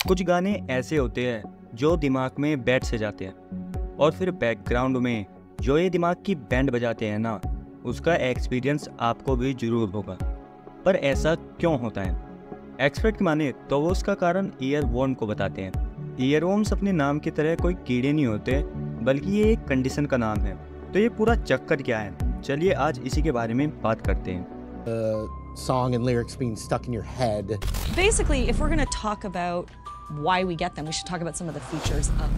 कुछ गाने ऐसे होते हैं जो दिमाग में बैठ से जाते हैं और फिर बैकग्राउंड में जो ये दिमाग की बैंड बजाते हैं ना, उसका एक्सपीरियंस आपको भी जरूर होगा। पर ऐसा क्यों होता है? एक्सपर्ट माने तो वो उसका कारण ईयरवॉर्म को बताते हैं। ईयरवॉर्म्स अपने नाम की तरह कोई कीड़े नहीं होते, बल्कि ये एक कंडीशन का नाम है। तो ये पूरा चक्कर क्या है, चलिए आज इसी के बारे में बात करते हैं। Song and lyrics being stuck in your head. Basically, if we're going to talk about why we get them, we should talk about some of the features of.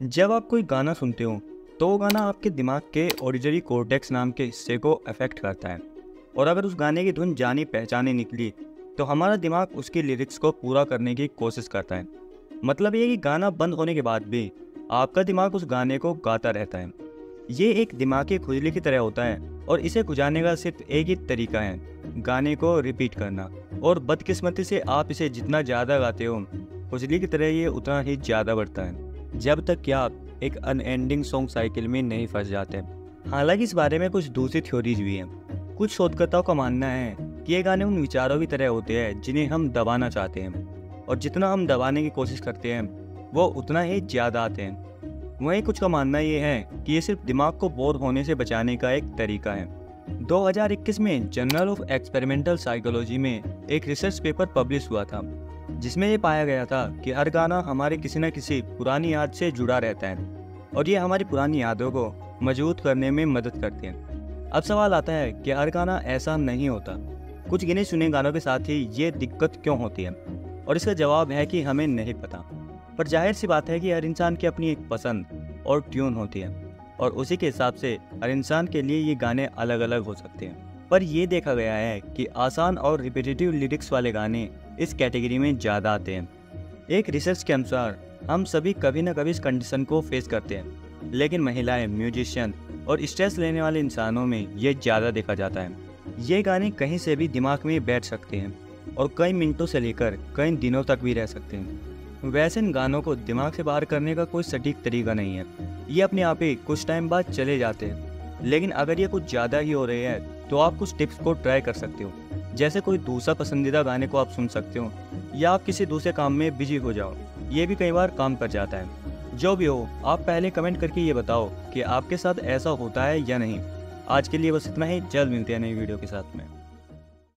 जब आप कोई गाना सुनते हो तो वो गाना आपके दिमाग के ऑडिटरी कॉर्टेक्स नाम के हिस्से को अफेक्ट करता है, और अगर उस गाने की धुन जानी पहचाने निकली तो हमारा दिमाग उसकी लिरिक्स को पूरा करने की कोशिश करता है। मतलब ये कि गाना बंद होने के बाद भी आपका दिमाग उस गाने को गाता रहता है। ये एक दिमागी खुजली की तरह होता है और इसे खुजाने का सिर्फ एक ही तरीका है, गाने को रिपीट करना। और बदकिस्मती से आप इसे जितना ज़्यादा गाते हो, खुजली की तरह ये उतना ही ज़्यादा बढ़ता है, जब तक कि आप एक अनएंडिंग सॉन्ग साइकिल में नहीं फंस जाते। हालांकि इस बारे में कुछ दूसरी थ्योरीज भी हैं। कुछ शोधकर्ताओं का मानना है कि ये गाने उन विचारों की तरह होते हैं जिन्हें हम दबाना चाहते हैं, और जितना हम दबाने की कोशिश करते हैं वो उतना ही ज़्यादा आते हैं। वहीं कुछ का मानना ये है कि ये सिर्फ दिमाग को बोर होने से बचाने का एक तरीका है। 2021 में जर्नल ऑफ एक्सपेरिमेंटल साइकोलॉजी में एक रिसर्च पेपर पब्लिश हुआ था, जिसमें ये पाया गया था कि हर गाना हमारे किसी न किसी पुरानी याद से जुड़ा रहता है, और ये हमारी पुरानी यादों को मजबूत करने में मदद करते हैं। अब सवाल आता है कि हर गाना ऐसा नहीं होता, कुछ गिने चुने गानों के साथ ही ये दिक्कत क्यों होती है? और इसका जवाब है कि हमें नहीं पता। पर जाहिर सी बात है कि हर इंसान की अपनी एक पसंद और ट्यून होती है, और उसी के हिसाब से हर इंसान के लिए ये गाने अलग अलग हो सकते हैं। पर यह देखा गया है कि आसान और रिपीटेटिव लिरिक्स वाले गाने इस कैटेगरी में ज़्यादा आते हैं। एक रिसर्च के अनुसार हम सभी कभी न कभी इस कंडीशन को फेस करते हैं, लेकिन महिलाएं, म्यूजिशियन और स्ट्रेस लेने वाले इंसानों में ये ज़्यादा देखा जाता है। ये गाने कहीं से भी दिमाग में बैठ सकते हैं और कई मिनटों से लेकर कई दिनों तक भी रह सकते हैं। वैसे इन गानों को दिमाग से बाहर करने का कोई सटीक तरीका नहीं है, ये अपने आप ही कुछ टाइम बाद चले जाते हैं। लेकिन अगर ये कुछ ज़्यादा ही हो रहे हैं तो आप कुछ टिप्स को ट्राई कर सकते हो, जैसे कोई दूसरा पसंदीदा गाने को आप सुन सकते हो, या आप किसी दूसरे काम में बिजी हो जाओ। ये भी कई बार काम कर जाता है। जो भी हो, आप पहले कमेंट करके ये बताओ कि आपके साथ ऐसा होता है या नहीं। आज के लिए बस इतना ही, जल्द मिलते हैं नई वीडियो के साथ में।